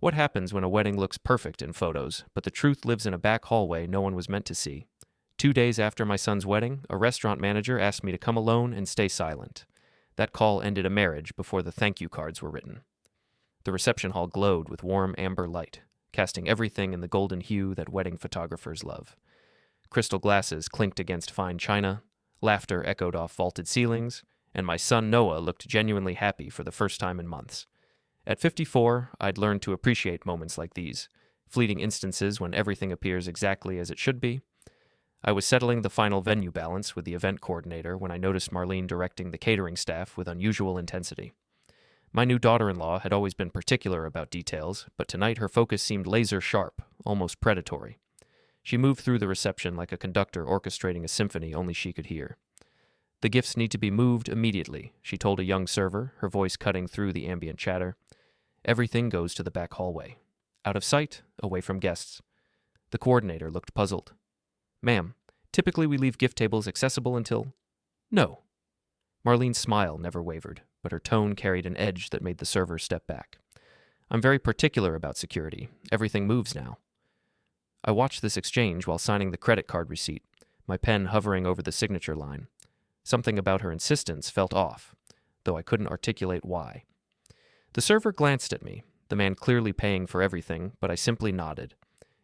What happens when a wedding looks perfect in photos, but the truth lives in a back hallway no one was meant to see? 2 days after my son's wedding, a restaurant manager asked me to come alone and stay silent. That call ended a marriage before the thank you cards were written. The reception hall glowed with warm amber light, casting everything in the golden hue that wedding photographers love. Crystal glasses clinked against fine china, laughter echoed off vaulted ceilings, and my son Noah looked genuinely happy for the first time in months. At 54, I'd learned to appreciate moments like these, fleeting instances when everything appears exactly as it should be. I was settling the final venue balance with the event coordinator when I noticed Marlene directing the catering staff with unusual intensity. My new daughter-in-law had always been particular about details, but tonight her focus seemed laser-sharp, almost predatory. She moved through the reception like a conductor orchestrating a symphony only she could hear. "The gifts need to be moved immediately," she told a young server, her voice cutting through the ambient chatter. "Everything goes to the back hallway. Out of sight, away from guests." The coordinator looked puzzled. "Ma'am, typically we leave gift tables accessible until—" "No." Marlene's smile never wavered, but her tone carried an edge that made the server step back. "I'm very particular about security. Everything moves now." I watched this exchange while signing the credit card receipt, my pen hovering over the signature line. Something about her insistence felt off, though I couldn't articulate why. The server glanced at me, the man clearly paying for everything, but I simply nodded.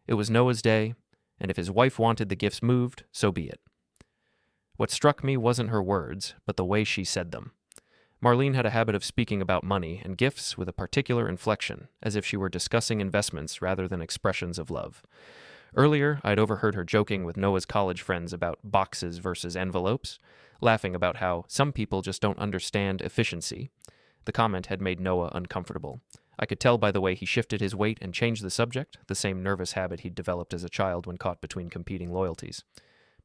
It was Noah's day, and if his wife wanted the gifts moved, so be it. What struck me wasn't her words, but the way she said them. Marlene had a habit of speaking about money and gifts with a particular inflection, as if she were discussing investments rather than expressions of love. Earlier, I'd overheard her joking with Noah's college friends about boxes versus envelopes, laughing about how some people just don't understand efficiency. The comment had made Noah uncomfortable. I could tell by the way he shifted his weight and changed the subject, the same nervous habit he'd developed as a child when caught between competing loyalties.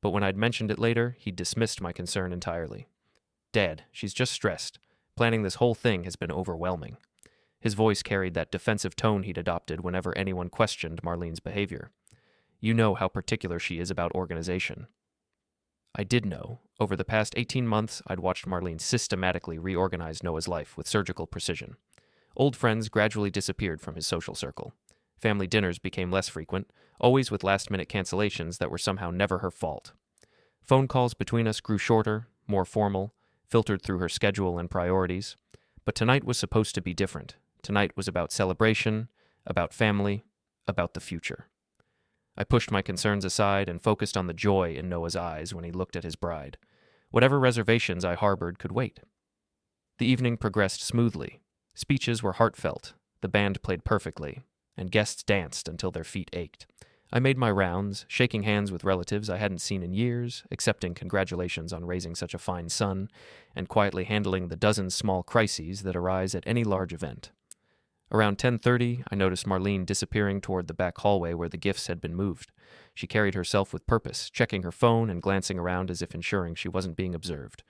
But when I'd mentioned it later, he dismissed my concern entirely. "Dad, she's just stressed. Planning this whole thing has been overwhelming." His voice carried that defensive tone he'd adopted whenever anyone questioned Marlene's behavior. "You know how particular she is about organization." I did know. Over the past 18 months, I'd watched Marlene systematically reorganize Noah's life with surgical precision. Old friends gradually disappeared from his social circle. Family dinners became less frequent, always with last-minute cancellations that were somehow never her fault. Phone calls between us grew shorter, more formal, filtered through her schedule and priorities. But tonight was supposed to be different. Tonight was about celebration, about family, about the future. I pushed my concerns aside and focused on the joy in Noah's eyes when he looked at his bride. Whatever reservations I harbored could wait. The evening progressed smoothly. Speeches were heartfelt, the band played perfectly, and guests danced until their feet ached. I made my rounds, shaking hands with relatives I hadn't seen in years, accepting congratulations on raising such a fine son, and quietly handling the dozen small crises that arise at any large event. Around 10:30, I noticed Marlene disappearing toward the back hallway where the gifts had been moved. She carried herself with purpose, checking her phone and glancing around as if ensuring she wasn't being observed.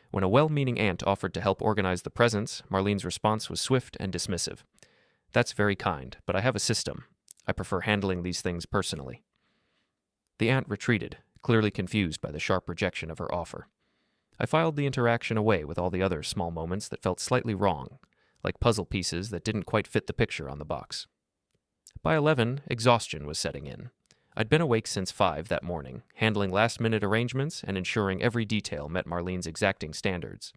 When a well-meaning aunt offered to help organize the presents, Marlene's response was swift and dismissive. "That's very kind, but I have a system. I prefer handling these things personally." The aunt retreated, clearly confused by the sharp rejection of her offer. I filed the interaction away with all the other small moments that felt slightly wrong, like puzzle pieces that didn't quite fit the picture on the box. By 11, exhaustion was setting in. I'd been awake since 5 that morning, handling last-minute arrangements and ensuring every detail met Marlene's exacting standards.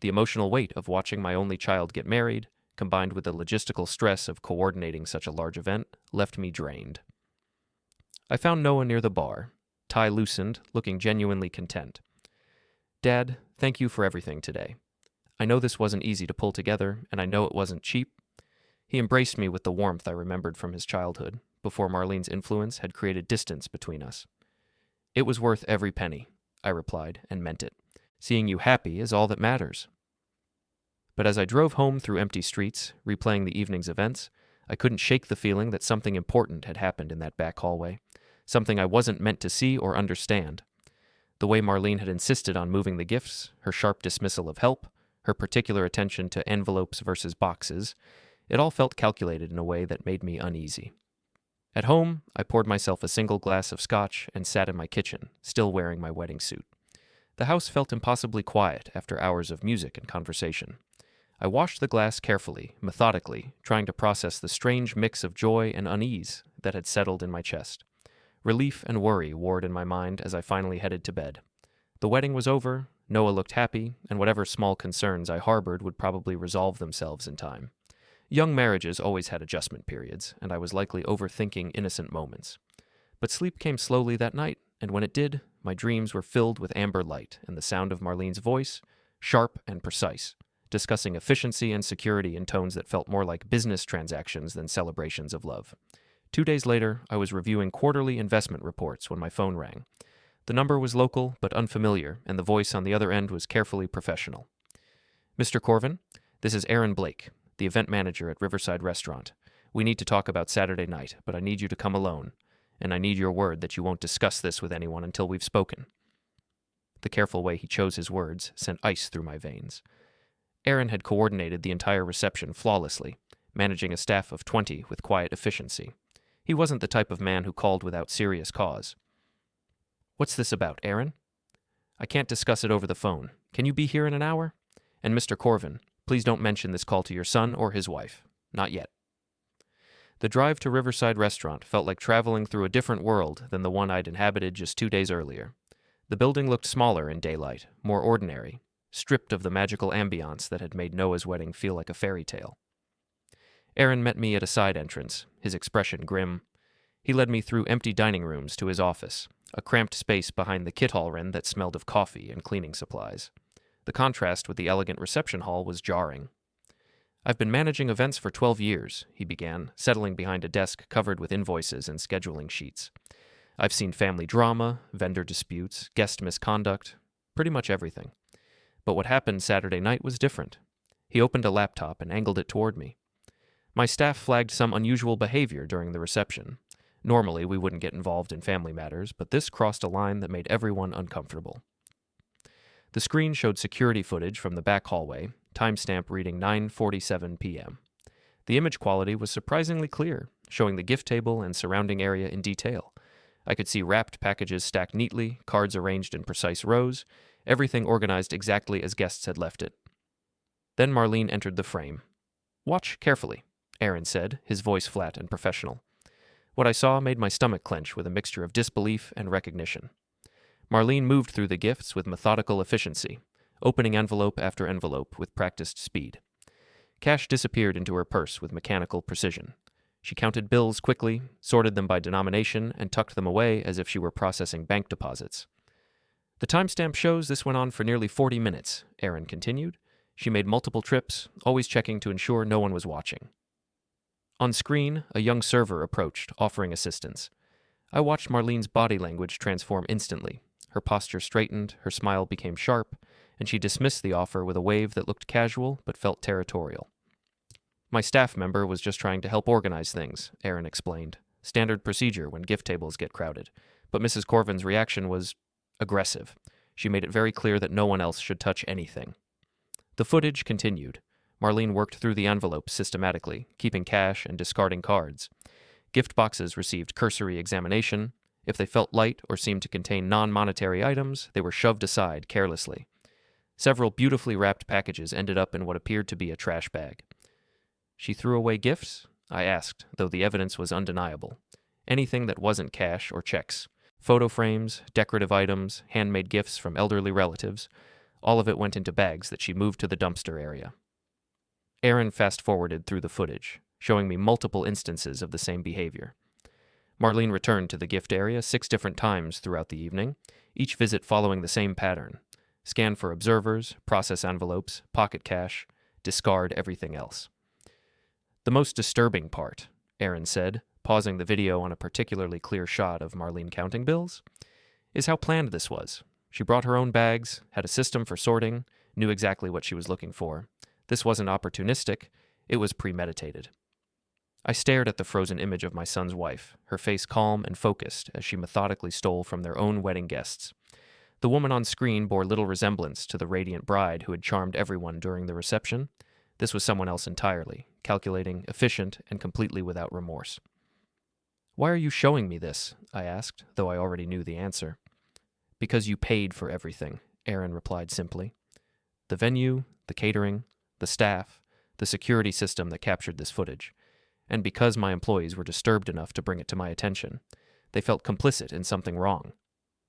The emotional weight of watching my only child get married, combined with the logistical stress of coordinating such a large event, left me drained. I found Noah near the bar, tie loosened, looking genuinely content. "Dad, thank you for everything today. I know this wasn't easy to pull together, and I know it wasn't cheap." He embraced me with the warmth I remembered from his childhood, before Marlene's influence had created distance between us. "It was worth every penny," I replied, and meant it. "Seeing you happy is all that matters." But as I drove home through empty streets, replaying the evening's events, I couldn't shake the feeling that something important had happened in that back hallway, something I wasn't meant to see or understand. The way Marlene had insisted on moving the gifts, her sharp dismissal of help, her particular attention to envelopes versus boxes, it all felt calculated in a way that made me uneasy. At home, I poured myself a single glass of scotch and sat in my kitchen, still wearing my wedding suit. The house felt impossibly quiet after hours of music and conversation. I washed the glass carefully, methodically, trying to process the strange mix of joy and unease that had settled in my chest. Relief and worry warred in my mind as I finally headed to bed. The wedding was over, Noah looked happy, and whatever small concerns I harbored would probably resolve themselves in time. Young marriages always had adjustment periods, and I was likely overthinking innocent moments. But sleep came slowly that night, and when it did, my dreams were filled with amber light and the sound of Marlene's voice, sharp and precise, discussing efficiency and security in tones that felt more like business transactions than celebrations of love. 2 days later, I was reviewing quarterly investment reports when my phone rang. The number was local but unfamiliar, and the voice on the other end was carefully professional. "Mr. Corven, this is Aaron Blake, the event manager at Riverside Restaurant. We need to talk about Saturday night, but I need you to come alone, and I need your word that you won't discuss this with anyone until we've spoken." The careful way he chose his words sent ice through my veins. Aaron had coordinated the entire reception flawlessly, managing a staff of 20 with quiet efficiency. He wasn't the type of man who called without serious cause. "What's this about, Aaron?" "I can't discuss it over the phone. Can you be here in an hour? And Mr. Corven, please don't mention this call to your son or his wife. Not yet." The drive to Riverside Restaurant felt like traveling through a different world than the one I'd inhabited just 2 days earlier. The building looked smaller in daylight, more ordinary, stripped of the magical ambiance that had made Noah's wedding feel like a fairy tale. Aaron met me at a side entrance, his expression grim. He led me through empty dining rooms to his office, a cramped space behind the kit hallren that smelled of coffee and cleaning supplies. The contrast with the elegant reception hall was jarring. "I've been managing events for 12 years, he began, settling behind a desk covered with invoices and scheduling sheets. "I've seen family drama, vendor disputes, guest misconduct, pretty much everything. But what happened Saturday night was different." He opened a laptop and angled it toward me. "My staff flagged some unusual behavior during the reception. Normally, we wouldn't get involved in family matters, but this crossed a line that made everyone uncomfortable." The screen showed security footage from the back hallway, timestamp reading 9:47 p.m. The image quality was surprisingly clear, showing the gift table and surrounding area in detail. I could see wrapped packages stacked neatly, cards arranged in precise rows, everything organized exactly as guests had left it. Then Marlene entered the frame. "Watch carefully," Aaron said, his voice flat and professional. What I saw made my stomach clench with a mixture of disbelief and recognition. Marlene moved through the gifts with methodical efficiency, opening envelope after envelope with practiced speed. Cash disappeared into her purse with mechanical precision. She counted bills quickly, sorted them by denomination, and tucked them away as if she were processing bank deposits. "The timestamp shows this went on for nearly 40 minutes, Aaron continued. She made multiple trips, always checking to ensure no one was watching. On screen, a young server approached, offering assistance. I watched Marlene's body language transform instantly. Her posture straightened, her smile became sharp, and she dismissed the offer with a wave that looked casual but felt territorial. "My staff member was just trying to help organize things," Aaron explained. "Standard procedure when gift tables get crowded. But Mrs. Corven's reaction was aggressive. She made it very clear that no one else should touch anything." The footage continued. Marlene worked through the envelopes systematically, keeping cash and discarding cards. Gift boxes received cursory examination. If they felt light or seemed to contain non-monetary items, they were shoved aside carelessly. Several beautifully wrapped packages ended up in what appeared to be a trash bag. "She threw away gifts?" I asked, though the evidence was undeniable. Anything that wasn't cash or checks. Photo frames, decorative items, handmade gifts from elderly relatives. All of it went into bags that she moved to the dumpster area. Aaron fast-forwarded through the footage, showing me multiple instances of the same behavior. Marlene returned to the gift area 6 different times throughout the evening, each visit following the same pattern. Scan for observers, process envelopes, pocket cash, discard everything else. "The most disturbing part," Aaron said, pausing the video on a particularly clear shot of Marlene counting bills, "is how planned this was. She brought her own bags, had a system for sorting, knew exactly what she was looking for. This wasn't opportunistic, it was premeditated." I stared at the frozen image of my son's wife, her face calm and focused as she methodically stole from their own wedding guests. The woman on screen bore little resemblance to the radiant bride who had charmed everyone during the reception. This was someone else entirely, calculating, efficient, and completely without remorse. "Why are you showing me this?" I asked, though I already knew the answer. "Because you paid for everything," Aaron replied simply. "The venue, the catering, the the staff, the security system that captured this footage, and because my employees were disturbed enough to bring it to my attention, they felt complicit in something wrong.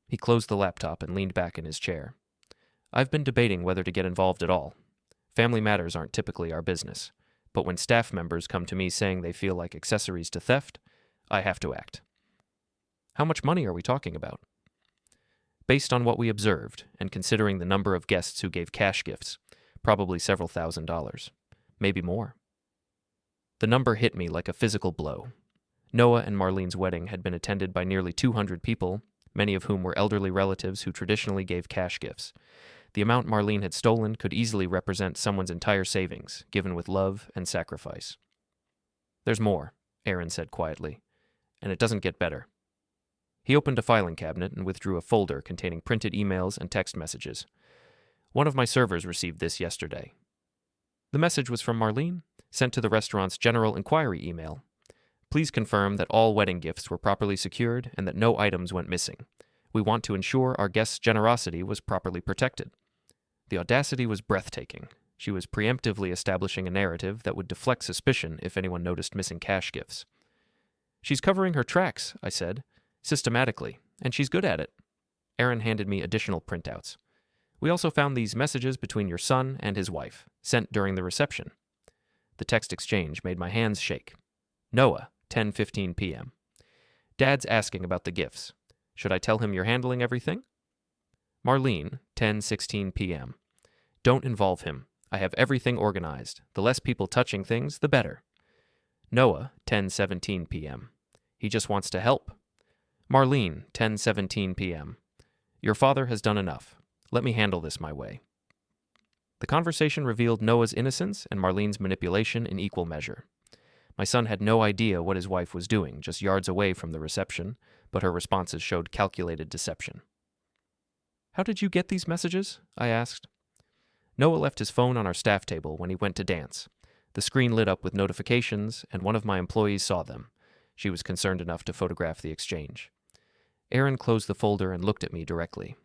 He closed the laptop and leaned back in his chair. I've been debating whether to get involved at all. Family matters aren't typically our business, but when staff members come to me saying they feel like accessories to theft, I have to act. How much money are we talking about? Based on what we observed, and considering the number of guests who gave cash gifts, probably several $1,000s, maybe more. The number hit me like a physical blow. Noah and Marlene's wedding had been attended by nearly 200 people, many of whom were elderly relatives who traditionally gave cash gifts. The amount Marlene had stolen could easily represent someone's entire savings, given with love and sacrifice. There's more, Aaron said quietly, and it doesn't get better. He opened a filing cabinet and withdrew a folder containing printed emails and text messages. One of my servers received this yesterday. The message was from Marlene, sent to the restaurant's general inquiry email. Please confirm that all wedding gifts were properly secured and that no items went missing. We want to ensure our guests' generosity was properly protected. The audacity was breathtaking. She was preemptively establishing a narrative that would deflect suspicion if anyone noticed missing cash gifts. She's covering her tracks, I said, systematically, and she's good at it. Aaron handed me additional printouts. We also found these messages between your son and his wife, sent during the reception. The text exchange made my hands shake. Noah, 10:15 p.m. Dad's asking about the gifts. Should I tell him you're handling everything? Marlene, 10:16 p.m. Don't involve him. I have everything organized. The less people touching things, the better. Noah, 10:17 p.m. He just wants to help. Marlene, 10:17 p.m. Your father has done enough. Let me handle this my way. The conversation revealed Noah's innocence and Marlene's manipulation in equal measure. My son had no idea what his wife was doing, just yards away from the reception, but her responses showed calculated deception. How did you get these messages? I asked. Noah left his phone on our staff table when he went to dance. The screen lit up with notifications, and one of my employees saw them. She was concerned enough to photograph the exchange. Aaron closed the folder and looked at me directly.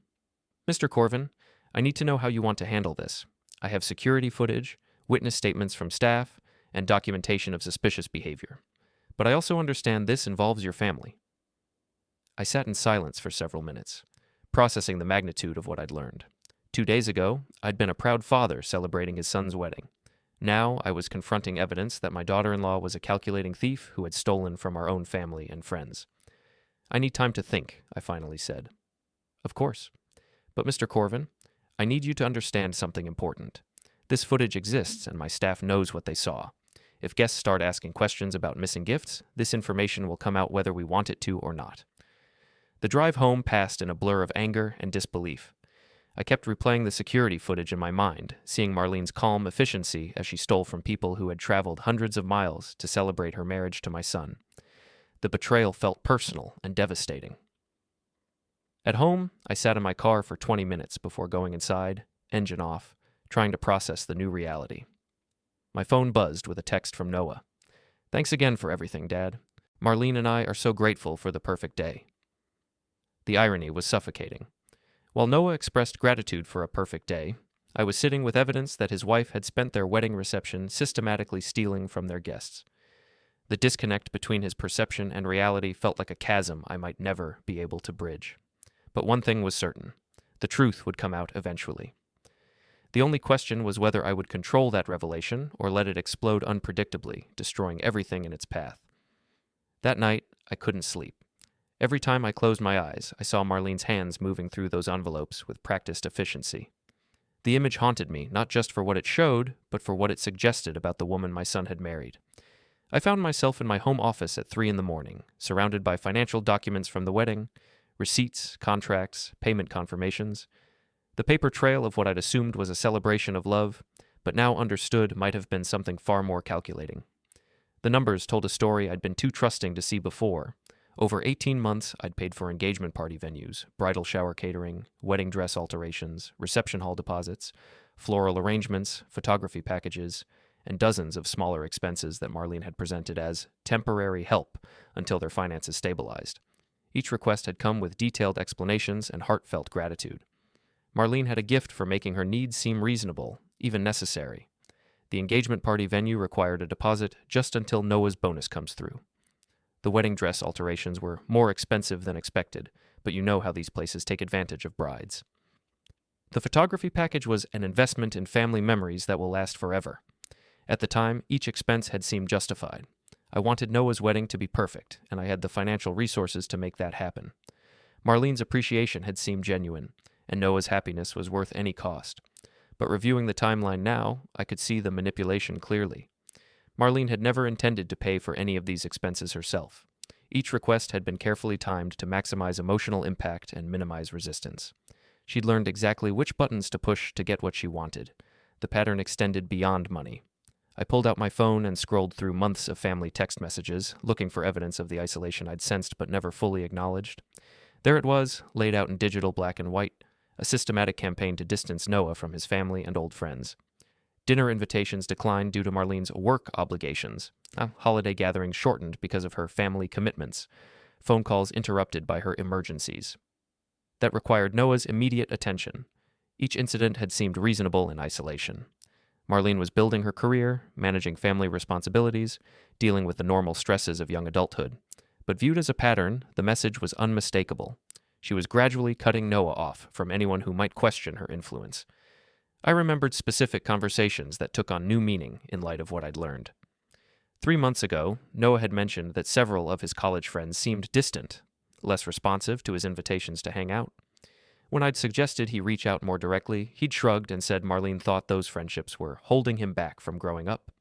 Mr. Corven, I need to know how you want to handle this. I have security footage, witness statements from staff, and documentation of suspicious behavior. But I also understand this involves your family. I sat in silence for several minutes, processing the magnitude of what I'd learned. 2 days ago, I'd been a proud father celebrating his son's wedding. Now I was confronting evidence that my daughter-in-law was a calculating thief who had stolen from our own family and friends. I need time to think, I finally said. Of course. But Mr. Corven, I need you to understand something important. This footage exists and my staff knows what they saw. If guests start asking questions about missing gifts, this information will come out whether we want it to or not. The drive home passed in a blur of anger and disbelief. I kept replaying the security footage in my mind, seeing Marlene's calm efficiency as she stole from people who had traveled hundreds of miles to celebrate her marriage to my son. The betrayal felt personal and devastating. At home, I sat in my car for 20 minutes before going inside, engine off, trying to process the new reality. My phone buzzed with a text from Noah. Thanks again for everything, Dad. Marlene and I are so grateful for the perfect day. The irony was suffocating. While Noah expressed gratitude for a perfect day, I was sitting with evidence that his wife had spent their wedding reception systematically stealing from their guests. The disconnect between his perception and reality felt like a chasm I might never be able to bridge. But one thing was certain. The truth would come out eventually. The only question was whether I would control that revelation or let it explode unpredictably, destroying everything in its path. That night, I couldn't sleep. Every time I closed my eyes, I saw Marlene's hands moving through those envelopes with practiced efficiency. The image haunted me, not just for what it showed, but for what it suggested about the woman my son had married. I found myself in my home office at 3 a.m, surrounded by financial documents from the wedding, receipts, contracts, payment confirmations, the paper trail of what I'd assumed was a celebration of love, but now understood might have been something far more calculating. The numbers told a story I'd been too trusting to see before. Over 18 months, I'd paid for engagement party venues, bridal shower catering, wedding dress alterations, reception hall deposits, floral arrangements, photography packages, and dozens of smaller expenses that Marlene had presented as temporary help until their finances stabilized. Each request had come with detailed explanations and heartfelt gratitude. Marlene had a gift for making her needs seem reasonable, even necessary. The engagement party venue required a deposit just until Noah's bonus comes through. The wedding dress alterations were more expensive than expected, but you know how these places take advantage of brides. The photography package was an investment in family memories that will last forever. At the time, each expense had seemed justified. I wanted Noah's wedding to be perfect, and I had the financial resources to make that happen. Marlene's appreciation had seemed genuine, and Noah's happiness was worth any cost. But reviewing the timeline now, I could see the manipulation clearly. Marlene had never intended to pay for any of these expenses herself. Each request had been carefully timed to maximize emotional impact and minimize resistance. She'd learned exactly which buttons to push to get what she wanted. The pattern extended beyond money. I pulled out my phone and scrolled through months of family text messages, looking for evidence of the isolation I'd sensed but never fully acknowledged. There it was, laid out in digital black and white, a systematic campaign to distance Noah from his family and old friends. Dinner invitations declined due to Marlene's work obligations. Holiday gatherings shortened because of her family commitments. Phone calls interrupted by her emergencies. That required Noah's immediate attention. Each incident had seemed reasonable in isolation. Marlene was building her career, managing family responsibilities, dealing with the normal stresses of young adulthood. But viewed as a pattern, the message was unmistakable. She was gradually cutting Noah off from anyone who might question her influence. I remembered specific conversations that took on new meaning in light of what I'd learned. 3 months ago, Noah had mentioned that several of his college friends seemed distant, less responsive to his invitations to hang out. When I'd suggested he reach out more directly, he'd shrugged and said Marlene thought those friendships were holding him back from growing up.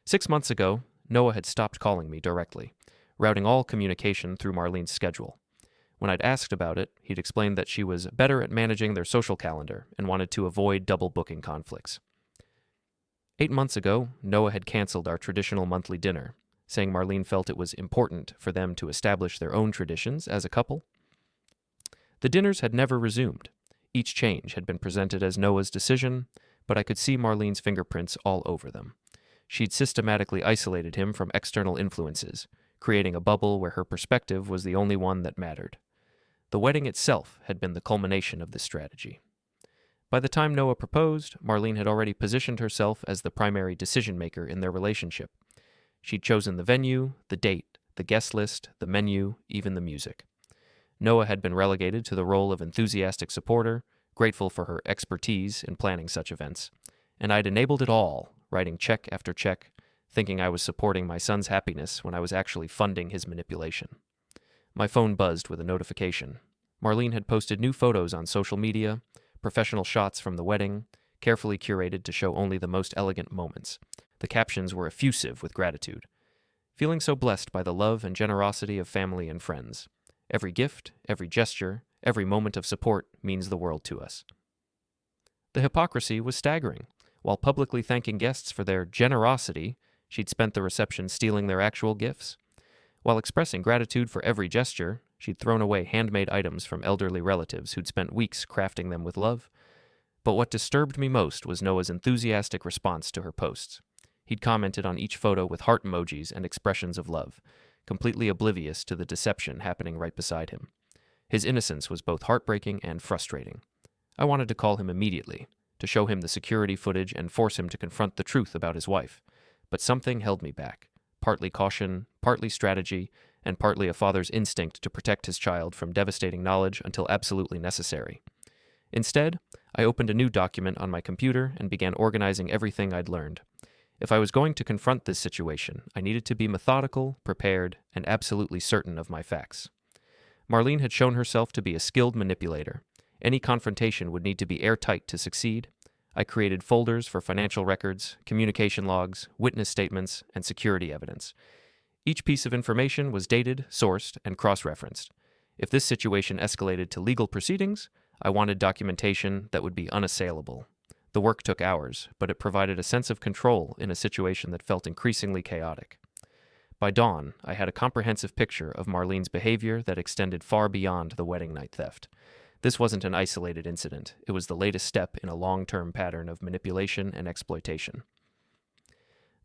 6 months ago, Noah had stopped calling me directly, routing all communication through Marlene's schedule. When I'd asked about it, he'd explained that she was better at managing their social calendar and wanted to avoid double booking conflicts. 8 months ago, Noah had canceled our traditional monthly dinner, saying Marlene felt it was important for them to establish their own traditions as a couple. The dinners had never resumed. Each change had been presented as Noah's decision, but I could see Marlene's fingerprints all over them. She'd systematically isolated him from external influences, creating a bubble where her perspective was the only one that mattered. The wedding itself had been the culmination of this strategy. By the time Noah proposed, Marlene had already positioned herself as the primary decision-maker in their relationship. She'd chosen the venue, the date, the guest list, the menu, even the music. Noah had been relegated to the role of enthusiastic supporter, grateful for her expertise in planning such events. And I'd enabled it all, writing check after check, thinking I was supporting my son's happiness when I was actually funding his manipulation. My phone buzzed with a notification. Marlene had posted new photos on social media, professional shots from the wedding, carefully curated to show only the most elegant moments. The captions were effusive with gratitude. Feeling so blessed by the love and generosity of family and friends. Every gift, every gesture, every moment of support means the world to us. The hypocrisy was staggering. While publicly thanking guests for their generosity, she'd spent the reception stealing their actual gifts. While expressing gratitude for every gesture, she'd thrown away handmade items from elderly relatives who'd spent weeks crafting them with love. But what disturbed me most was Noah's enthusiastic response to her posts. He'd commented on each photo with heart emojis and expressions of love, completely oblivious to the deception happening right beside him. His innocence was both heartbreaking and frustrating. I wanted to call him immediately, to show him the security footage and force him to confront the truth about his wife. But something held me back. Partly caution, partly strategy, and partly a father's instinct to protect his child from devastating knowledge until absolutely necessary. Instead, I opened a new document on my computer and began organizing everything I'd learned. If I was going to confront this situation, I needed to be methodical, prepared, and absolutely certain of my facts. Marlene had shown herself to be a skilled manipulator. Any confrontation would need to be airtight to succeed. I created folders for financial records, communication logs, witness statements, and security evidence. Each piece of information was dated, sourced, and cross-referenced. If this situation escalated to legal proceedings, I wanted documentation that would be unassailable. The work took hours, but it provided a sense of control in a situation that felt increasingly chaotic. By dawn, I had a comprehensive picture of Marlene's behavior that extended far beyond the wedding night theft. This wasn't an isolated incident. It was the latest step in a long-term pattern of manipulation and exploitation.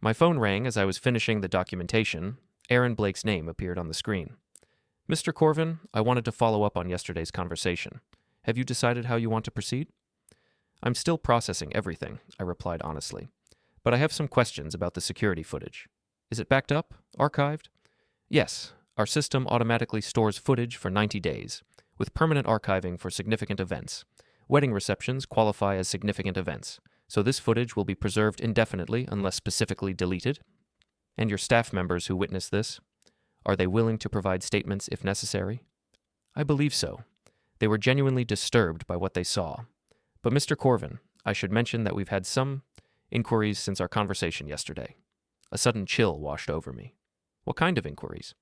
My phone rang as I was finishing the documentation. Aaron Blake's name appeared on the screen. "Mr. Corven, I wanted to follow up on yesterday's conversation. Have you decided how you want to proceed?" "I'm still processing everything," I replied honestly. But I have some questions about the security footage. Is it backed up? Archived? Yes. Our system automatically stores footage for 90 days, with permanent archiving for significant events. Wedding receptions qualify as significant events, so this footage will be preserved indefinitely unless specifically deleted. And your staff members who witness this, are they willing to provide statements if necessary? I believe so. They were genuinely disturbed by what they saw. But Mr. Corven, I should mention that we've had some inquiries since our conversation yesterday. A sudden chill washed over me. What kind of inquiries?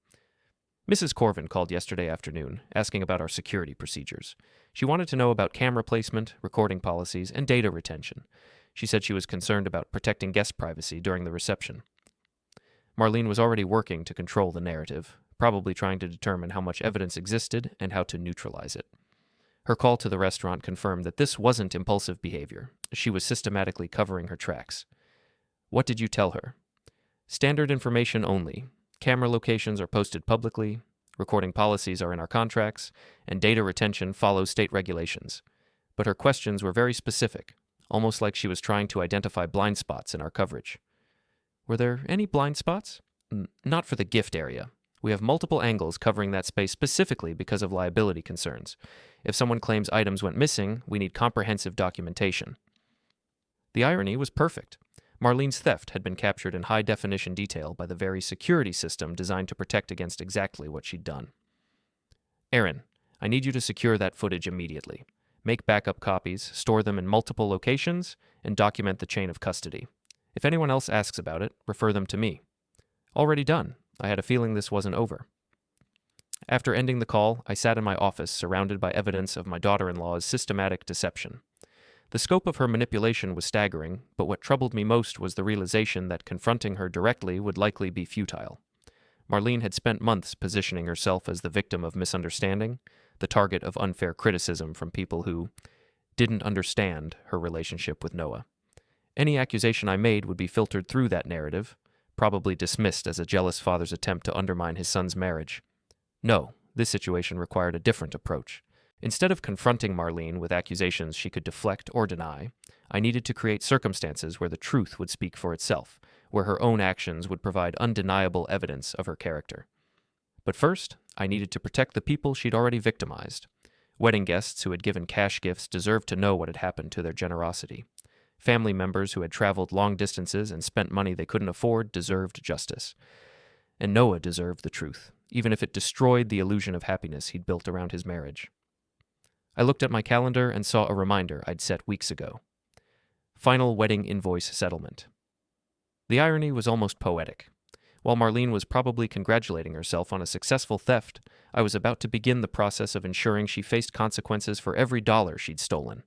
Mrs. Corven called yesterday afternoon, asking about our security procedures. She wanted to know about camera placement, recording policies, and data retention. She said she was concerned about protecting guest privacy during the reception. Marlene was already working to control the narrative, probably trying to determine how much evidence existed and how to neutralize it. Her call to the restaurant confirmed that this wasn't impulsive behavior. She was systematically covering her tracks. What did you tell her? Standard information only. Camera locations are posted publicly, recording policies are in our contracts, and data retention follows state regulations. But her questions were very specific, almost like she was trying to identify blind spots in our coverage. Were there any blind spots? Not for the gift area. We have multiple angles covering that space specifically because of liability concerns. If someone claims items went missing, we need comprehensive documentation. The irony was perfect. Marlene's theft had been captured in high-definition detail by the very security system designed to protect against exactly what she'd done. Aaron, I need you to secure that footage immediately. Make backup copies, store them in multiple locations, and document the chain of custody. If anyone else asks about it, refer them to me. Already done. I had a feeling this wasn't over. After ending the call, I sat in my office surrounded by evidence of my daughter-in-law's systematic deception. The scope of her manipulation was staggering, but what troubled me most was the realization that confronting her directly would likely be futile. Marlene had spent months positioning herself as the victim of misunderstanding, the target of unfair criticism from people who didn't understand her relationship with Noah. Any accusation I made would be filtered through that narrative, probably dismissed as a jealous father's attempt to undermine his son's marriage. No, this situation required a different approach. Instead of confronting Marlene with accusations she could deflect or deny, I needed to create circumstances where the truth would speak for itself, where her own actions would provide undeniable evidence of her character. But first, I needed to protect the people she'd already victimized. Wedding guests who had given cash gifts deserved to know what had happened to their generosity. Family members who had traveled long distances and spent money they couldn't afford deserved justice. And Noah deserved the truth, even if it destroyed the illusion of happiness he'd built around his marriage. I looked at my calendar and saw a reminder I'd set weeks ago. Final wedding invoice settlement. The irony was almost poetic. While Marlene was probably congratulating herself on a successful theft, I was about to begin the process of ensuring she faced consequences for every dollar she'd stolen.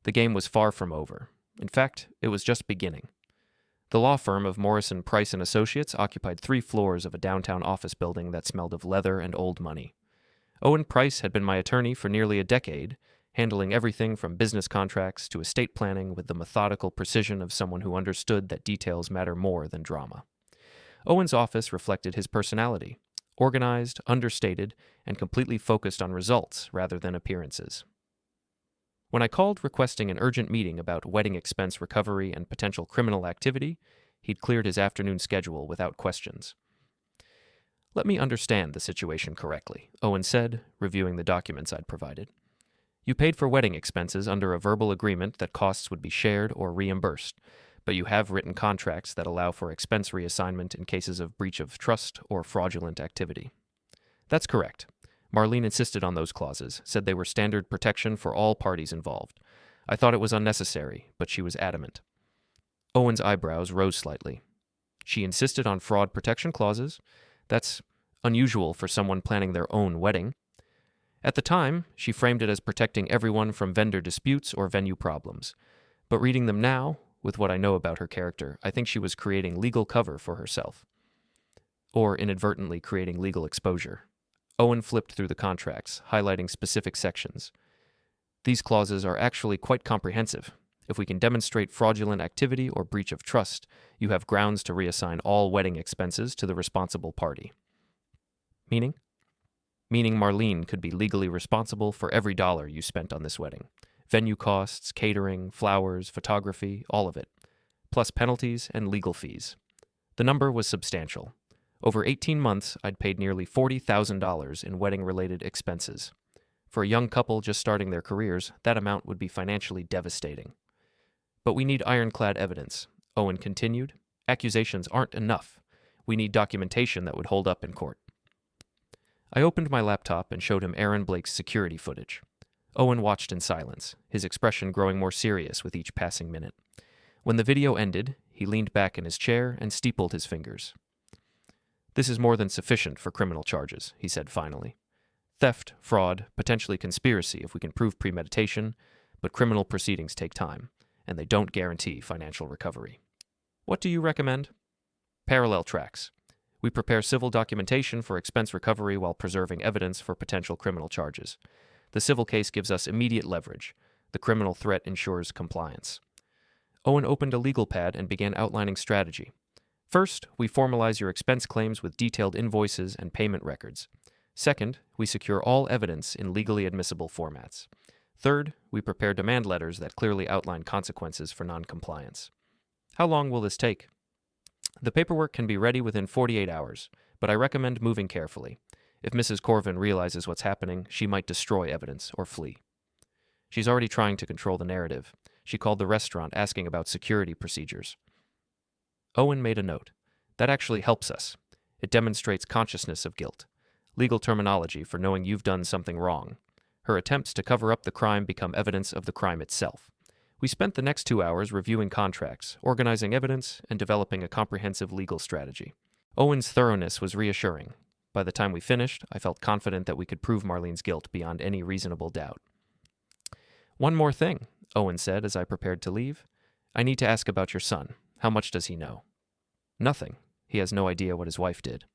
The game was far from over. In fact, it was just beginning. The law firm of Morrison, Price & Associates occupied 3 floors of a downtown office building that smelled of leather and old money. Owen Price had been my attorney for nearly a decade, handling everything from business contracts to estate planning with the methodical precision of someone who understood that details matter more than drama. Owen's office reflected his personality, organized, understated, and completely focused on results rather than appearances. When I called requesting an urgent meeting about wedding expense recovery and potential criminal activity, he'd cleared his afternoon schedule without questions. Let me understand the situation correctly, Owen said, reviewing the documents I'd provided. You paid for wedding expenses under a verbal agreement that costs would be shared or reimbursed, but you have written contracts that allow for expense reassignment in cases of breach of trust or fraudulent activity. That's correct. Marlene insisted on those clauses, said they were standard protection for all parties involved. I thought it was unnecessary, but she was adamant. Owen's eyebrows rose slightly. She insisted on fraud protection clauses. That's unusual for someone planning their own wedding. At the time, she framed it as protecting everyone from vendor disputes or venue problems. But reading them now, with what I know about her character, I think she was creating legal cover for herself. Or inadvertently creating legal exposure. Owen flipped through the contracts, highlighting specific sections. These clauses are actually quite comprehensive. If we can demonstrate fraudulent activity or breach of trust, you have grounds to reassign all wedding expenses to the responsible party. Meaning? Meaning Marlene could be legally responsible for every dollar you spent on this wedding. Venue costs, catering, flowers, photography, all of it. plus penalties and legal fees. The number was substantial. Over 18 months, I'd paid nearly $40,000 in wedding-related expenses. For a young couple just starting their careers, that amount would be financially devastating. But we need ironclad evidence, Owen continued. Accusations aren't enough. We need documentation that would hold up in court. I opened my laptop and showed him Aaron Blake's security footage. Owen watched in silence, his expression growing more serious with each passing minute. When the video ended, he leaned back in his chair and steepled his fingers. "This is more than sufficient for criminal charges," he said finally. "Theft, fraud, potentially conspiracy if we can prove premeditation, but criminal proceedings take time, and they don't guarantee financial recovery. What do you recommend?" "Parallel tracks. We prepare civil documentation for expense recovery while preserving evidence for potential criminal charges. The civil case gives us immediate leverage. The criminal threat ensures compliance." Owen opened a legal pad and began outlining strategy. "First, we formalize your expense claims with detailed invoices and payment records. Second, we secure all evidence in legally admissible formats. Third, we prepare demand letters that clearly outline consequences for noncompliance." "How long will this take?" "The paperwork can be ready within 48 hours, but I recommend moving carefully. If Mrs. Corven realizes what's happening, she might destroy evidence or flee. She's already trying to control the narrative. She called the restaurant asking about security procedures." Owen made a note. "That actually helps us. It demonstrates consciousness of guilt. Legal terminology for knowing you've done something wrong. Her attempts to cover up the crime become evidence of the crime itself." We spent the next 2 hours reviewing contracts, organizing evidence, and developing a comprehensive legal strategy. Owen's thoroughness was reassuring. By the time we finished, I felt confident that we could prove Marlene's guilt beyond any reasonable doubt. "One more thing," Owen said as I prepared to leave. "I need to ask about your son. How much does he know?" "Nothing. He has no idea what his wife did."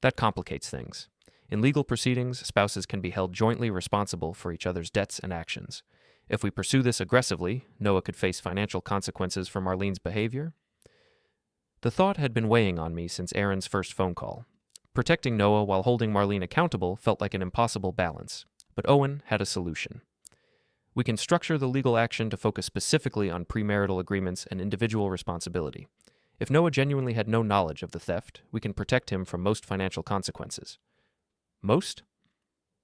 "That complicates things. In legal proceedings, spouses can be held jointly responsible for each other's debts and actions. If we pursue this aggressively, Noah could face financial consequences for Marlene's behavior." The thought had been weighing on me since Aaron's first phone call. Protecting Noah while holding Marlene accountable felt like an impossible balance, but Owen had a solution. "We can structure the legal action to focus specifically on premarital agreements and individual responsibility. If Noah genuinely had no knowledge of the theft, we can protect him from most financial consequences." "Most?"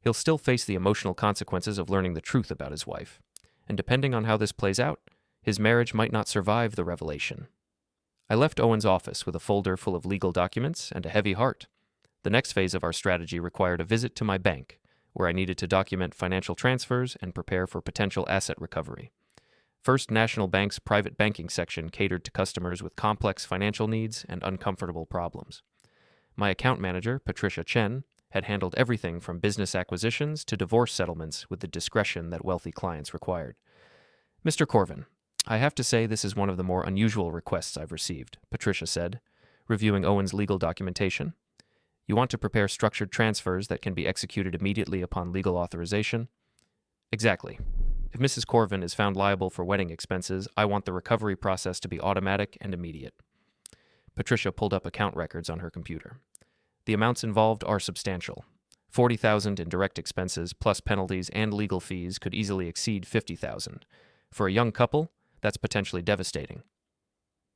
"He'll still face the emotional consequences of learning the truth about his wife. And depending on how this plays out, his marriage might not survive the revelation." I left Owen's office with a folder full of legal documents and a heavy heart. The next phase of our strategy required a visit to my bank, where I needed to document financial transfers and prepare for potential asset recovery. First National Bank's private banking section catered to customers with complex financial needs and uncomfortable problems. My account manager, Patricia Chen, had handled everything from business acquisitions to divorce settlements with the discretion that wealthy clients required. "Mr. Corven, I have to say this is one of the more unusual requests I've received," Patricia said, reviewing Owen's legal documentation. "You want to prepare structured transfers that can be executed immediately upon legal authorization?" "Exactly. If Mrs. Corven is found liable for wedding expenses, I want the recovery process to be automatic and immediate." Patricia pulled up account records on her computer. "The amounts involved are substantial. $40,000 in direct expenses plus penalties and legal fees could easily exceed $50,000. For a young couple, that's potentially devastating."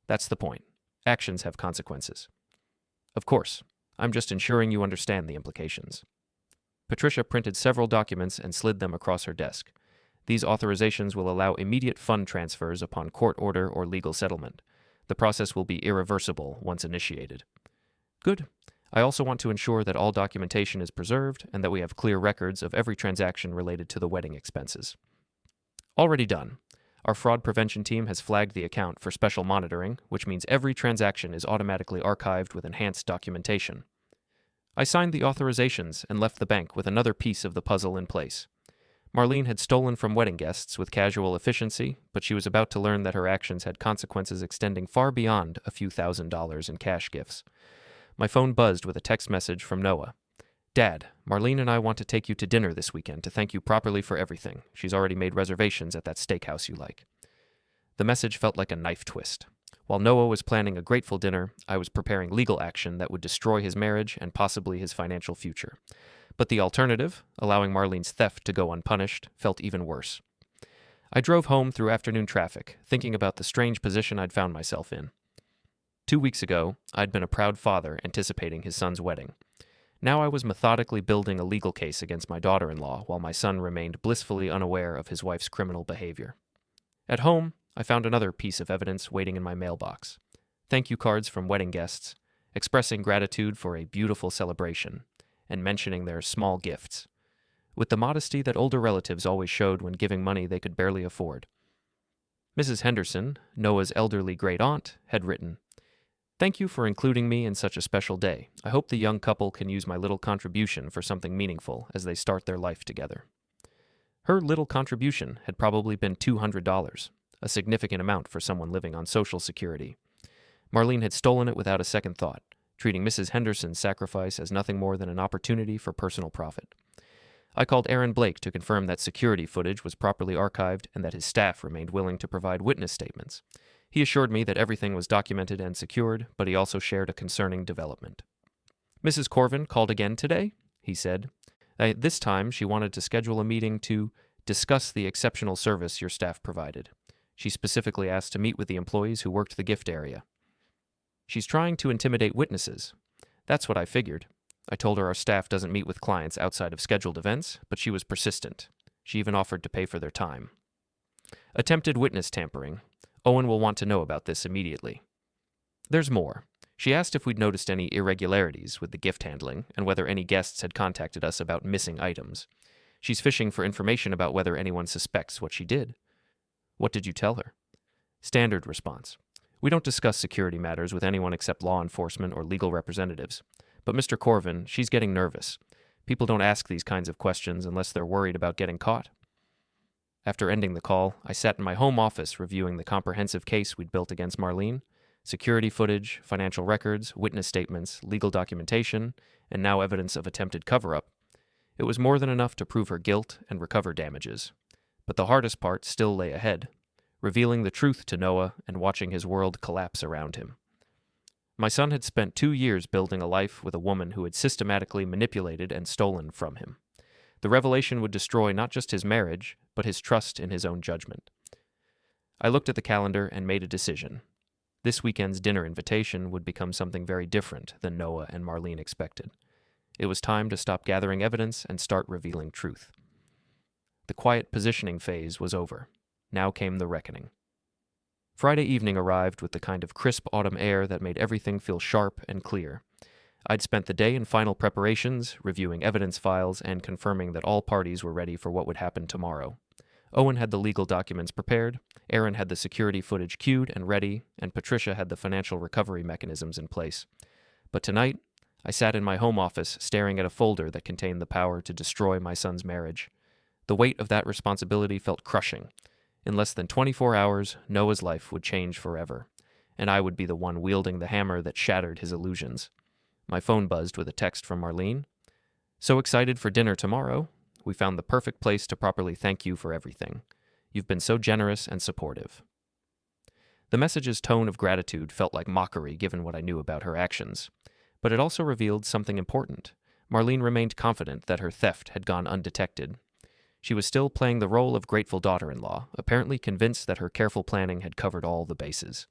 "That's the point. Actions have consequences." "Of course. I'm just ensuring you understand the implications." Patricia printed several documents and slid them across her desk. "These authorizations will allow immediate fund transfers upon court order or legal settlement. The process will be irreversible once initiated." "Good. I also want to ensure that all documentation is preserved and that we have clear records of every transaction related to the wedding expenses." "Already done. Our fraud prevention team has flagged the account for special monitoring, which means every transaction is automatically archived with enhanced documentation." I signed the authorizations and left the bank with another piece of the puzzle in place. Marlene had stolen from wedding guests with casual efficiency, but she was about to learn that her actions had consequences extending far beyond a few $1,000s in cash gifts. My phone buzzed with a text message from Noah. "Dad, Marlene and I want to take you to dinner this weekend to thank you properly for everything. She's already made reservations at that steakhouse you like." The message felt like a knife twist. While Noah was planning a grateful dinner, I was preparing legal action that would destroy his marriage and possibly his financial future. But the alternative, allowing Marlene's theft to go unpunished, felt even worse. I drove home through afternoon traffic, thinking about the strange position I'd found myself in. 2 weeks ago, I'd been a proud father anticipating his son's wedding. Now I was methodically building a legal case against my daughter-in-law while my son remained blissfully unaware of his wife's criminal behavior. At home, I found another piece of evidence waiting in my mailbox. Thank you cards from wedding guests, expressing gratitude for a beautiful celebration, and mentioning their small gifts, with the modesty that older relatives always showed when giving money they could barely afford. Mrs. Henderson, Noah's elderly great-aunt, had written, "Thank you for including me in such a special day. I hope the young couple can use my little contribution for something meaningful as they start their life together." Her little contribution had probably been $200, a significant amount for someone living on Social Security. Marlene had stolen it without a second thought, treating Mrs. Henderson's sacrifice as nothing more than an opportunity for personal profit. I called Aaron Blake to confirm that security footage was properly archived and that his staff remained willing to provide witness statements. He assured me that everything was documented and secured, but he also shared a concerning development. "Mrs. Corven called again today," he said. "This time she wanted to schedule a meeting to discuss the exceptional service your staff provided. She specifically asked to meet with the employees who worked the gift area. She's trying to intimidate witnesses. That's what I figured. I told her our staff doesn't meet with clients outside of scheduled events, but she was persistent. She even offered to pay for their time. Attempted witness tampering. Owen will want to know about this immediately. There's more. She asked if we'd noticed any irregularities with the gift handling and whether any guests had contacted us about missing items. She's fishing for information about whether anyone suspects what she did. What did you tell her? Standard response. We don't discuss security matters with anyone except law enforcement or legal representatives. But Mr. Corven, she's getting nervous. People don't ask these kinds of questions unless they're worried about getting caught." After ending the call, I sat in my home office reviewing the comprehensive case we'd built against Marlene: security footage, financial records, witness statements, legal documentation, and now evidence of attempted cover-up. It was more than enough to prove her guilt and recover damages. But the hardest part still lay ahead: revealing the truth to Noah and watching his world collapse around him. My son had spent 2 years building a life with a woman who had systematically manipulated and stolen from him. The revelation would destroy not just his marriage, but his trust in his own judgment. I looked at the calendar and made a decision. This weekend's dinner invitation would become something very different than Noah and Marlene expected. It was time to stop gathering evidence and start revealing truth. The quiet positioning phase was over. Now came the reckoning. Friday evening arrived with the kind of crisp autumn air that made everything feel sharp and clear. I'd spent the day in final preparations, reviewing evidence files, and confirming that all parties were ready for what would happen tomorrow. Owen had the legal documents prepared, Aaron had the security footage queued and ready, and Patricia had the financial recovery mechanisms in place. But tonight, I sat in my home office staring at a folder that contained the power to destroy my son's marriage. The weight of that responsibility felt crushing. In less than 24 hours, Noah's life would change forever, and I would be the one wielding the hammer that shattered his illusions. My phone buzzed with a text from Marlene. "So excited for dinner tomorrow. We found the perfect place to properly thank you for everything. You've been so generous and supportive." The message's tone of gratitude felt like mockery given what I knew about her actions, but it also revealed something important. Marlene remained confident that her theft had gone undetected. She was still playing the role of grateful daughter-in-law, apparently convinced that her careful planning had covered all the bases.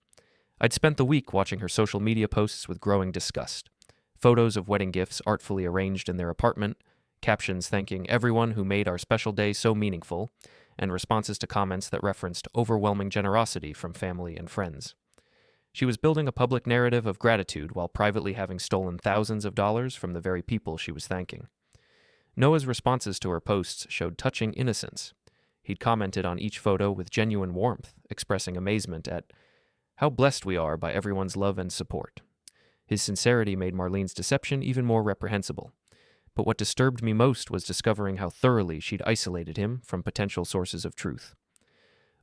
I'd spent the week watching her social media posts with growing disgust. Photos of wedding gifts artfully arranged in their apartment, captions thanking everyone who made our special day so meaningful, and responses to comments that referenced overwhelming generosity from family and friends. She was building a public narrative of gratitude while privately having stolen thousands of dollars from the very people she was thanking. Noah's responses to her posts showed touching innocence. He'd commented on each photo with genuine warmth, expressing amazement at how blessed we are by everyone's love and support. His sincerity made Marlene's deception even more reprehensible. But what disturbed me most was discovering how thoroughly she'd isolated him from potential sources of truth.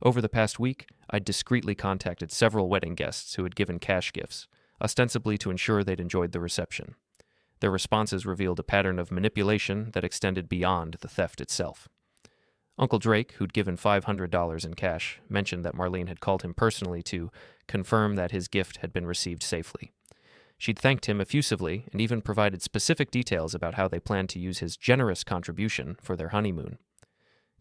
Over the past week, I'd discreetly contacted several wedding guests who had given cash gifts, ostensibly to ensure they'd enjoyed the reception. Their responses revealed a pattern of manipulation that extended beyond the theft itself. Uncle Drake, who'd given $500 in cash, mentioned that Marlene had called him personally to confirm that his gift had been received safely. She'd thanked him effusively and even provided specific details about how they planned to use his generous contribution for their honeymoon.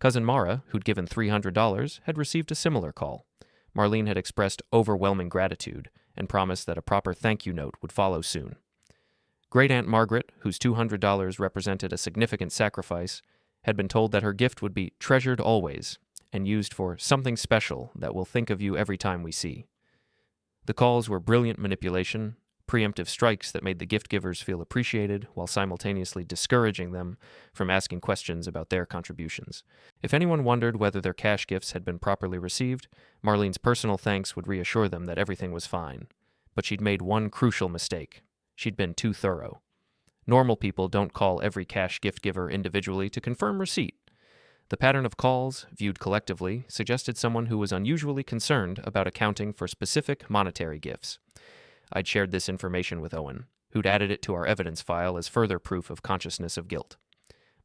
Cousin Mara, who'd given $300, had received a similar call. Marlene had expressed overwhelming gratitude and promised that a proper thank you note would follow soon. Great Aunt Margaret, whose $200 represented a significant sacrifice, had been told that her gift would be treasured always and used for something special that we'll think of you every time we see. The calls were brilliant manipulation, preemptive strikes that made the gift givers feel appreciated while simultaneously discouraging them from asking questions about their contributions. If anyone wondered whether their cash gifts had been properly received, Marlene's personal thanks would reassure them that everything was fine. But she'd made one crucial mistake. She'd been too thorough. Normal people don't call every cash gift giver individually to confirm receipt. The pattern of calls, viewed collectively, suggested someone who was unusually concerned about accounting for specific monetary gifts. I'd shared this information with Owen, who'd added it to our evidence file as further proof of consciousness of guilt.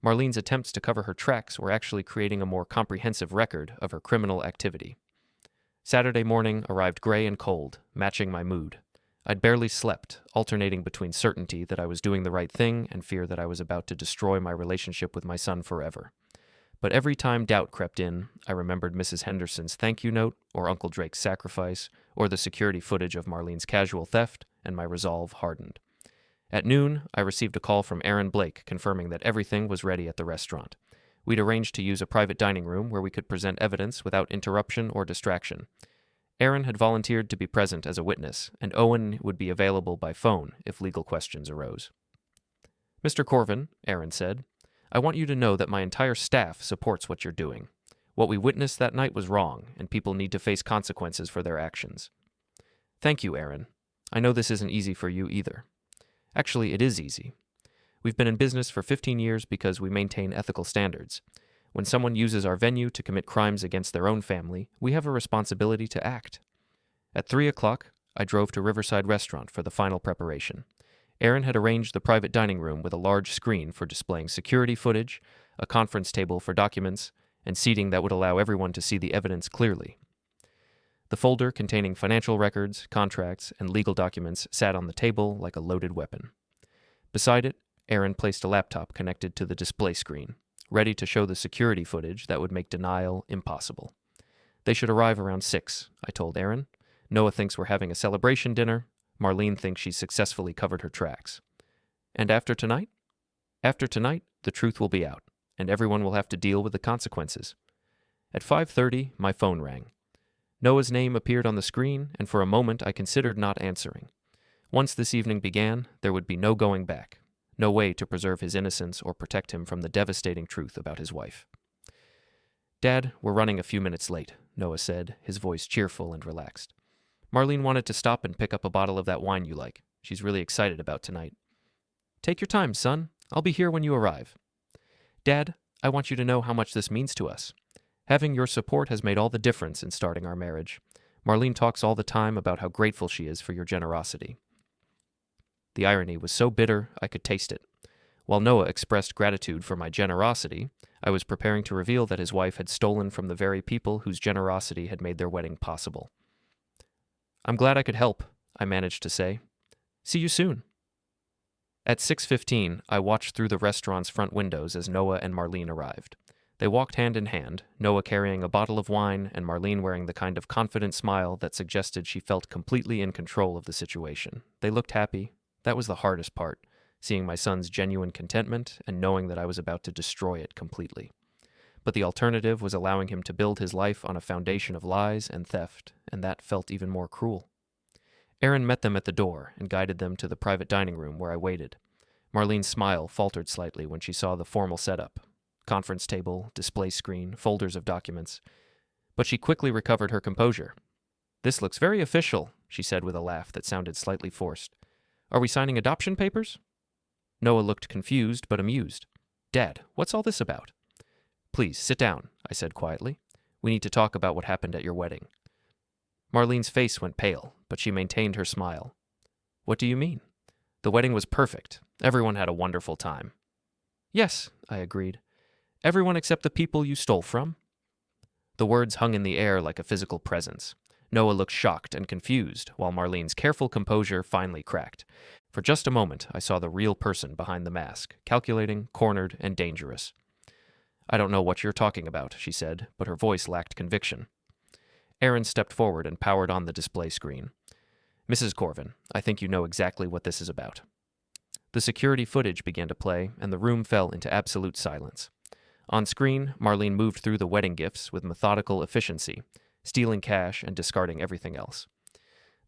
Marlene's attempts to cover her tracks were actually creating a more comprehensive record of her criminal activity. Saturday morning arrived gray and cold, matching my mood. I'd barely slept, alternating between certainty that I was doing the right thing and fear that I was about to destroy my relationship with my son forever. But every time doubt crept in, I remembered Mrs. Henderson's thank you note, or Uncle Drake's sacrifice, or the security footage of Marlene's casual theft, and my resolve hardened. At noon, I received a call from Aaron Blake confirming that everything was ready at the restaurant. We'd arranged to use a private dining room where we could present evidence without interruption or distraction. Aaron had volunteered to be present as a witness, and Owen would be available by phone if legal questions arose. "Mr. Corven," Aaron said, "I want you to know that my entire staff supports what you're doing. What we witnessed that night was wrong, and people need to face consequences for their actions." "Thank you, Aaron. I know this isn't easy for you either." Actually, it is easy. We've been in business for 15 years because we maintain ethical standards. When someone uses our venue to commit crimes against their own family, we have a responsibility to act. At 3 o'clock, I drove to Riverside Restaurant for the final preparation. Aaron had arranged the private dining room with a large screen for displaying security footage, a conference table for documents, and seating that would allow everyone to see the evidence clearly. The folder containing financial records, contracts, and legal documents sat on the table like a loaded weapon. Beside it, Aaron placed a laptop connected to the display screen, ready to show the security footage that would make denial impossible. They should arrive around 6, I told Aaron. Noah thinks we're having a celebration dinner. Marlene thinks she's successfully covered her tracks. And after tonight? After tonight, the truth will be out, and everyone will have to deal with the consequences. At 5:30, my phone rang. Noah's name appeared on the screen, and for a moment I considered not answering. Once this evening began, there would be no going back, no way to preserve his innocence or protect him from the devastating truth about his wife. "Dad, we're running a few minutes late," Noah said, his voice cheerful and relaxed. "Marlene wanted to stop and pick up a bottle of that wine you like. She's really excited about tonight." "Take your time, son. I'll be here when you arrive." "Dad, I want you to know how much this means to us. Having your support has made all the difference in starting our marriage. Marlene talks all the time about how grateful she is for your generosity." The irony was so bitter I could taste it. While Noah expressed gratitude for my generosity, I was preparing to reveal that his wife had stolen from the very people whose generosity had made their wedding possible. "I'm glad I could help," I managed to say. "See you soon." At 6:15, I watched through the restaurant's front windows as Noah and Marlene arrived. They walked hand in hand, Noah carrying a bottle of wine and Marlene wearing the kind of confident smile that suggested she felt completely in control of the situation. They looked happy. That was the hardest part, seeing my son's genuine contentment and knowing that I was about to destroy it completely. But the alternative was allowing him to build his life on a foundation of lies and theft, and that felt even more cruel. Aaron met them at the door and guided them to the private dining room where I waited. Marlene's smile faltered slightly when she saw the formal setup: conference table, display screen, folders of documents. But she quickly recovered her composure. "This looks very official," she said with a laugh that sounded slightly forced. "Are we signing adoption papers?" Noah looked confused but amused. "Dad, what's all this about?" "Please, sit down," I said quietly. "We need to talk about what happened at your wedding." Marlene's face went pale, but she maintained her smile. "What do you mean?" "The wedding was perfect. Everyone had a wonderful time." "Yes," I agreed. "Everyone except the people you stole from?" The words hung in the air like a physical presence. Noah looked shocked and confused, while Marlene's careful composure finally cracked. For just a moment, I saw the real person behind the mask, calculating, cornered, and dangerous. I don't know what you're talking about, she said, but her voice lacked conviction. Aaron stepped forward and powered on the display screen. Mrs. Corven, I think you know exactly what this is about. The security footage began to play, and the room fell into absolute silence. On screen, Marlene moved through the wedding gifts with methodical efficiency, stealing cash and discarding everything else.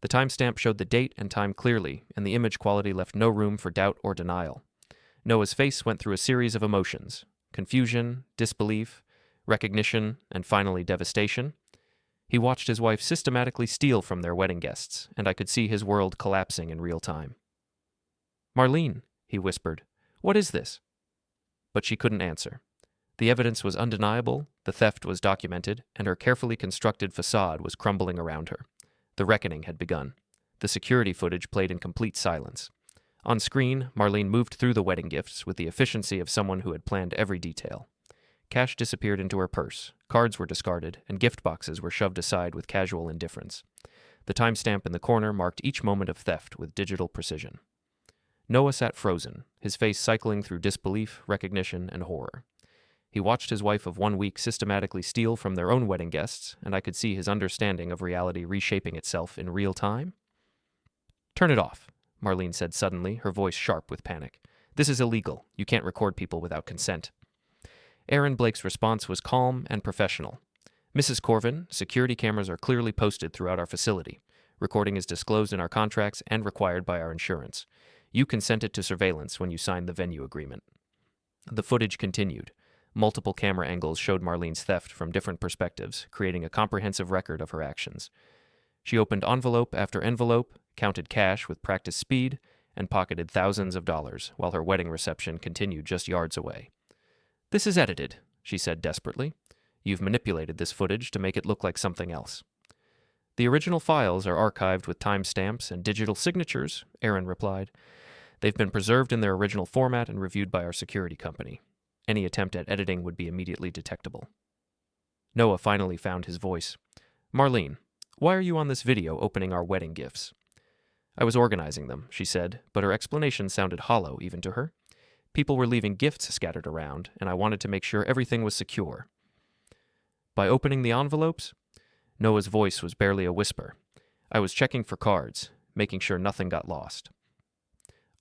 The timestamp showed the date and time clearly, and the image quality left no room for doubt or denial. Noah's face went through a series of emotions: confusion, disbelief, recognition, and finally devastation. He watched his wife systematically steal from their wedding guests, and I could see his world collapsing in real time. Marlene, he whispered, what is this? But she couldn't answer. The evidence was undeniable, the theft was documented, and her carefully constructed facade was crumbling around her. The reckoning had begun. The security footage played in complete silence. On screen, Marlene moved through the wedding gifts with the efficiency of someone who had planned every detail. Cash disappeared into her purse, cards were discarded, and gift boxes were shoved aside with casual indifference. The timestamp in the corner marked each moment of theft with digital precision. Noah sat frozen, his face cycling through disbelief, recognition, and horror. He watched his wife of 1 week systematically steal from their own wedding guests, and I could see his understanding of reality reshaping itself in real time. Turn it off, Marlene said suddenly, her voice sharp with panic. This is illegal. You can't record people without consent. Aaron Blake's response was calm and professional. Mrs. Corven, security cameras are clearly posted throughout our facility. Recording is disclosed in our contracts and required by our insurance. You consented to surveillance when you signed the venue agreement. The footage continued. Multiple camera angles showed Marlene's theft from different perspectives, creating a comprehensive record of her actions. She opened envelope after envelope, counted cash with practiced speed, and pocketed thousands of dollars, while her wedding reception continued just yards away. This is edited, she said desperately. You've manipulated this footage to make it look like something else. The original files are archived with timestamps and digital signatures, Aaron replied. They've been preserved in their original format and reviewed by our security company. Any attempt at editing would be immediately detectable. Noah finally found his voice. Marlene, why are you on this video opening our wedding gifts? I was organizing them, she said, but her explanation sounded hollow even to her. People were leaving gifts scattered around, and I wanted to make sure everything was secure. By opening the envelopes? Noah's voice was barely a whisper. I was checking for cards, making sure nothing got lost.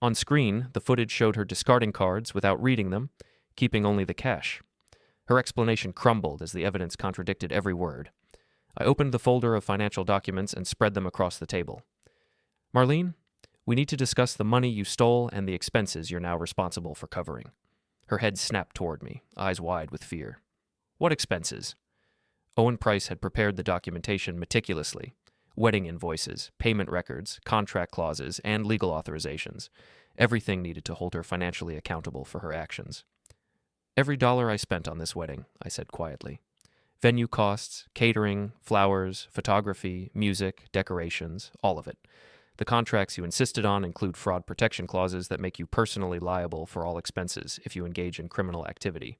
On screen, the footage showed her discarding cards without reading them, keeping only the cash. Her explanation crumbled as the evidence contradicted every word. I opened the folder of financial documents and spread them across the table. Marlene, we need to discuss the money you stole and the expenses you're now responsible for covering. Her head snapped toward me, eyes wide with fear. What expenses? Owen Price had prepared the documentation meticulously. Wedding invoices, payment records, contract clauses, and legal authorizations. Everything needed to hold her financially accountable for her actions. Every dollar I spent on this wedding, I said quietly. Venue costs, catering, flowers, photography, music, decorations, all of it. The contracts you insisted on include fraud protection clauses that make you personally liable for all expenses if you engage in criminal activity.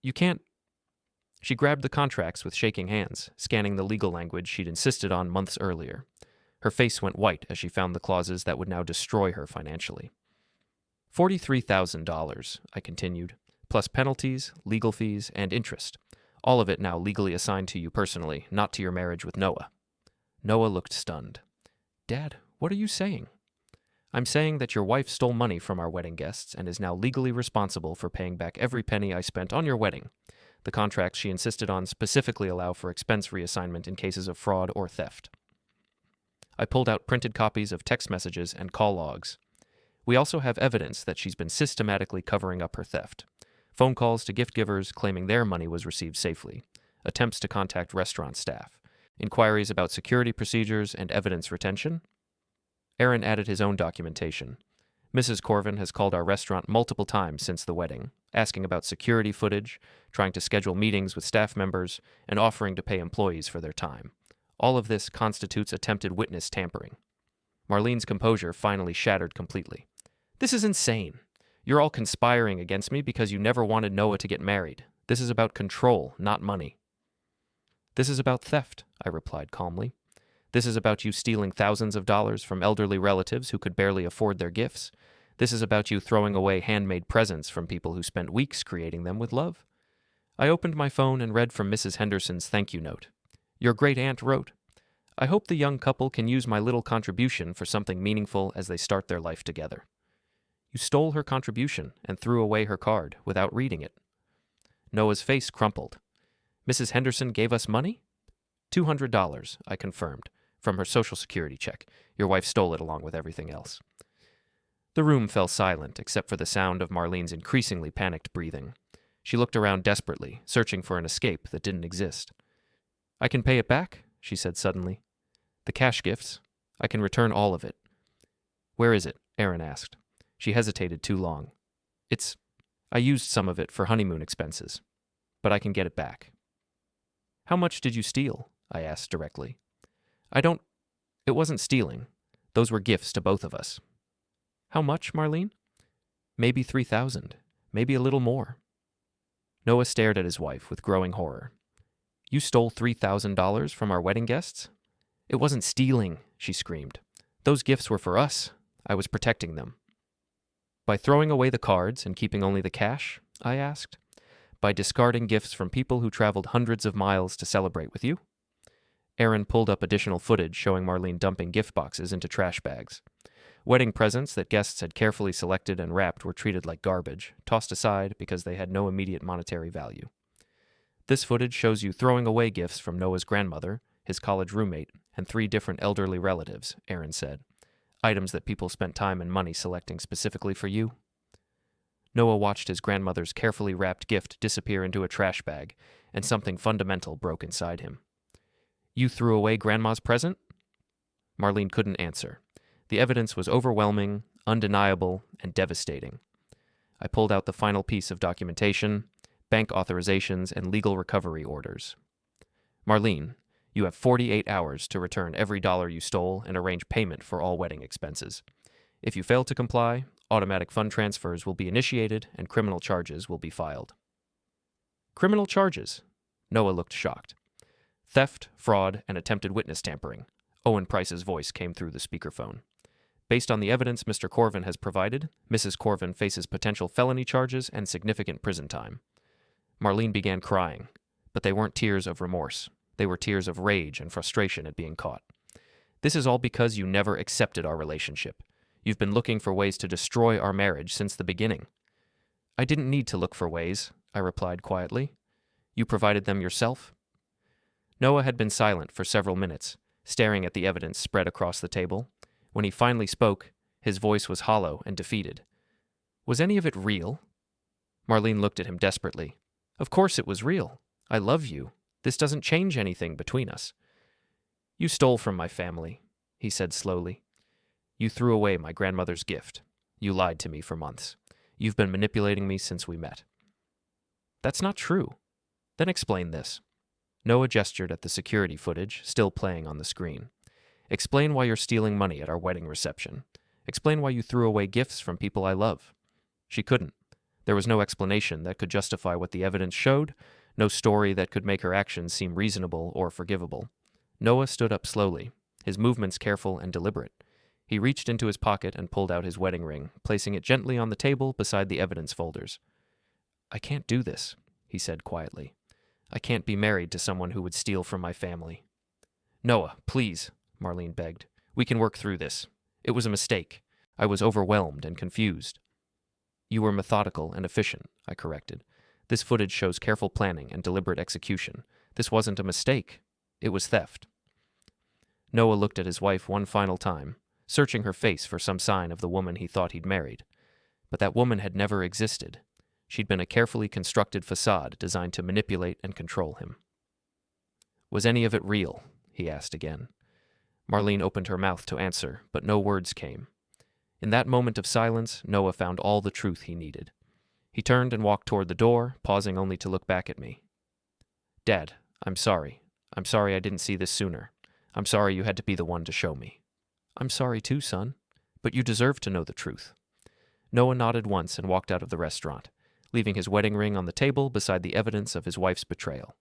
You can't. She grabbed the contracts with shaking hands, scanning the legal language she'd insisted on months earlier. Her face went white as she found the clauses that would now destroy her financially. $43,000, I continued, plus penalties, legal fees, and interest. All of it now legally assigned to you personally, not to your marriage with Noah. Noah looked stunned. Dad, what are you saying? I'm saying that your wife stole money from our wedding guests and is now legally responsible for paying back every penny I spent on your wedding. The contracts she insisted on specifically allow for expense reassignment in cases of fraud or theft. I pulled out printed copies of text messages and call logs. We also have evidence that she's been systematically covering up her theft. Phone calls to gift givers claiming their money was received safely. Attempts to contact restaurant staff. Inquiries about security procedures and evidence retention. Aaron added his own documentation. Mrs. Corven has called our restaurant multiple times since the wedding, asking about security footage, trying to schedule meetings with staff members, and offering to pay employees for their time. All of this constitutes attempted witness tampering. Marlene's composure finally shattered completely. This is insane. You're all conspiring against me because you never wanted Noah to get married. This is about control, not money. This is about theft, I replied calmly. This is about you stealing thousands of dollars from elderly relatives who could barely afford their gifts. This is about you throwing away handmade presents from people who spent weeks creating them with love. I opened my phone and read from Mrs. Henderson's thank you note. Your great-aunt wrote, I hope the young couple can use my little contribution for something meaningful as they start their life together. You stole her contribution and threw away her card without reading it. Noah's face crumpled. Mrs. Henderson gave us money? $200, I confirmed, from her Social Security check. Your wife stole it along with everything else. The room fell silent except for the sound of Marlene's increasingly panicked breathing. She looked around desperately, searching for an escape that didn't exist. I can pay it back, she said suddenly. The cash gifts. I can return all of it. Where is it? Aaron asked. She hesitated too long. I used some of it for honeymoon expenses, but I can get it back. How much did you steal? I asked directly. It wasn't stealing. Those were gifts to both of us. How much, Marlene? Maybe 3,000, maybe a little more. Noah stared at his wife with growing horror. You stole $3,000 from our wedding guests? It wasn't stealing, she screamed. Those gifts were for us. I was protecting them. By throwing away the cards and keeping only the cash? I asked. By discarding gifts from people who traveled hundreds of miles to celebrate with you? Aaron pulled up additional footage showing Marlene dumping gift boxes into trash bags. Wedding presents that guests had carefully selected and wrapped were treated like garbage, tossed aside because they had no immediate monetary value. This footage shows you throwing away gifts from Noah's grandmother, his college roommate, and 3 different elderly relatives, Aaron said. Items that people spent time and money selecting specifically for you. Noah watched his grandmother's carefully wrapped gift disappear into a trash bag, and something fundamental broke inside him. You threw away Grandma's present? Marlene couldn't answer. The evidence was overwhelming, undeniable, and devastating. I pulled out the final piece of documentation, bank authorizations, and legal recovery orders. Marlene, you have 48 hours to return every dollar you stole and arrange payment for all wedding expenses. If you fail to comply, automatic fund transfers will be initiated and criminal charges will be filed. Criminal charges? Noah looked shocked. Theft, fraud, and attempted witness tampering. Owen Price's voice came through the speakerphone. Based on the evidence Mr. Corven has provided, Mrs. Corven faces potential felony charges and significant prison time. Marlene began crying, but they weren't tears of remorse. They were tears of rage and frustration at being caught. This is all because you never accepted our relationship. You've been looking for ways to destroy our marriage since the beginning. I didn't need to look for ways, I replied quietly. You provided them yourself? Noah had been silent for several minutes, staring at the evidence spread across the table. When he finally spoke, his voice was hollow and defeated. Was any of it real? Marlene looked at him desperately. Of course it was real. I love you. This doesn't change anything between us. You stole from my family, he said slowly. You threw away my grandmother's gift. You lied to me for months. You've been manipulating me since we met. That's not true. Then explain this. Noah gestured at the security footage, still playing on the screen. Explain why you're stealing money at our wedding reception. Explain why you threw away gifts from people I love. She couldn't. There was no explanation that could justify what the evidence showed, no story that could make her actions seem reasonable or forgivable. Noah stood up slowly, his movements careful and deliberate. He reached into his pocket and pulled out his wedding ring, placing it gently on the table beside the evidence folders. I can't do this, he said quietly. I can't be married to someone who would steal from my family. Noah, please, Marlene begged. We can work through this. It was a mistake. I was overwhelmed and confused. You were methodical and efficient, I corrected. This footage shows careful planning and deliberate execution. This wasn't a mistake. It was theft. Noah looked at his wife one final time, searching her face for some sign of the woman he thought he'd married. But that woman had never existed. She'd been a carefully constructed facade designed to manipulate and control him. Was any of it real? He asked again. Marlene opened her mouth to answer, but no words came. In that moment of silence, Noah found all the truth he needed. He turned and walked toward the door, pausing only to look back at me. Dad, I'm sorry. I'm sorry I didn't see this sooner. I'm sorry you had to be the one to show me. I'm sorry too, son. But you deserve to know the truth. Noah nodded once and walked out of the restaurant, leaving his wedding ring on the table beside the evidence of his wife's betrayal.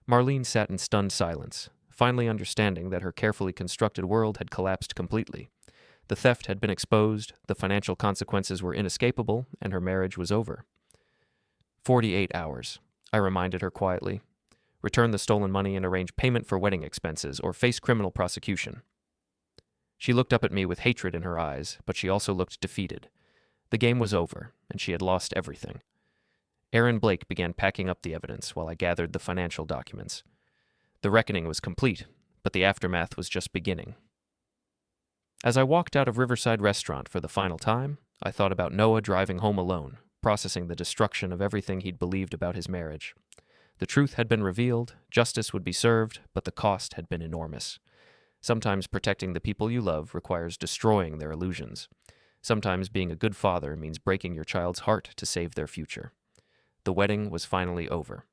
Marlene sat in stunned silence, finally understanding that her carefully constructed world had collapsed completely. The theft had been exposed, the financial consequences were inescapable, and her marriage was over. 48 hours, I reminded her quietly. Return the stolen money and arrange payment for wedding expenses, or face criminal prosecution. She looked up at me with hatred in her eyes, but she also looked defeated. The game was over, and she had lost everything. Aaron Blake began packing up the evidence while I gathered the financial documents. The reckoning was complete, but the aftermath was just beginning. As I walked out of Riverside Restaurant for the final time, I thought about Noah driving home alone, processing the destruction of everything he'd believed about his marriage. The truth had been revealed, justice would be served, but the cost had been enormous. Sometimes protecting the people you love requires destroying their illusions. Sometimes being a good father means breaking your child's heart to save their future. The wedding was finally over.